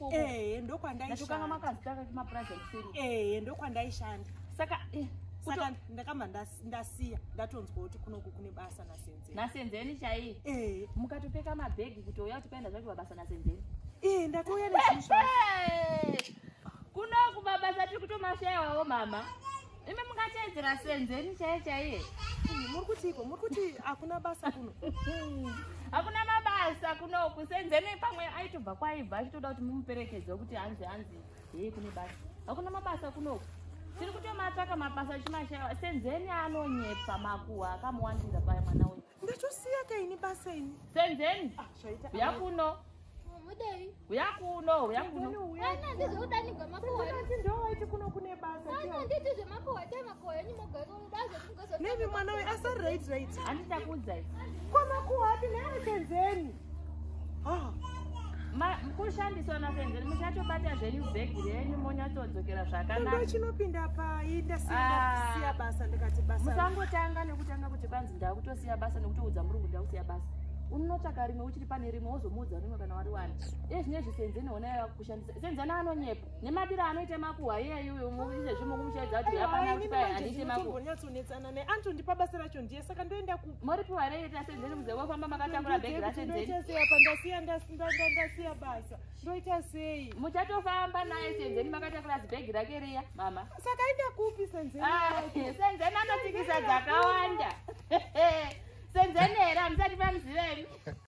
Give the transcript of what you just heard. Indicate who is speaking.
Speaker 1: uko.
Speaker 2: ndokwandaishanda.
Speaker 1: Ndokanga makazitaka kuma private seri.
Speaker 2: Ndokwandaishanda.
Speaker 1: Saka
Speaker 2: ndakamba ndasiya ndatonzwa kuti kunoku kune basa naSenzeni.
Speaker 1: naSenzeni chai. Mukatopeka mabhegi kuti uya utipenda zvacho basa naSenzeni.
Speaker 2: Ndakauya nezvizvo.
Speaker 1: Kunoku mabasa tiri kutomashayawo mama. Ime mukatedzera Senzeni chai.
Speaker 2: Muri kuti hakuna basa kuno.
Speaker 1: Hakuna mabasa kunoku. Senzeni pamwe aitobva kwaibva achitoda kuti mumuperekedze kuti anzi kune basa. Hakuna mabasa kunoku. Tiri kutomatsvaka mabasa chimashayawa. Senzeni anonyepa makuhwa akamuwandira paya mwana wedu.
Speaker 2: Ndachosiya kaini basa ini.
Speaker 1: Senzeni uya kuno.
Speaker 3: Mudei.
Speaker 1: Uya kuno.
Speaker 3: Ana ndizodani ngamakuwa.
Speaker 2: Ndowaiti kuno kune basa.
Speaker 3: Ana nditi zvemakuwa temakuwa nyimogero udaze kungozo.
Speaker 2: Nemi mwana we asa right.
Speaker 1: Anditakuudza izi.
Speaker 2: Kwamakuwa ati naye Senzeni.
Speaker 1: Kushandiswa naSenzeni muchatobata zvenyu bhegi renyu monyatsodzokera zvakanaka.
Speaker 2: Ndochinopinda pai ndasiya basa ndikati basa.
Speaker 1: Musangotanga nekutanga kuti kwanzi ndakutosiya basa nekutoudza murungu ndakusiya basa. Unotsvaka rimwe uchiri pane rimwe wozomuudza rimwe kana wari wani. Zvinezvi Senzeni ona kushandisa. Senzeni anonyepa. Nemadiro anoita makuhwa iyeyo muise zvimo kumushedza kuti hapana kuti pai handisi makuhwa.
Speaker 2: Ndonyatsoonetsana naye antondipa basa racho ndiye saka ndoenda ku.
Speaker 1: Muri piware ita Senzeni muzee wofamba makatakura bhegi raSenzeni.
Speaker 2: Ndasiya basa. Ndoita sei?
Speaker 1: Muchatofamba naye Senzeni makatakura bhegi rake riya mama.
Speaker 2: Saka enda kupi Senzeni?
Speaker 1: Senzeni anotsikisa dzakawanda. Senzeni era musati pamuziveni.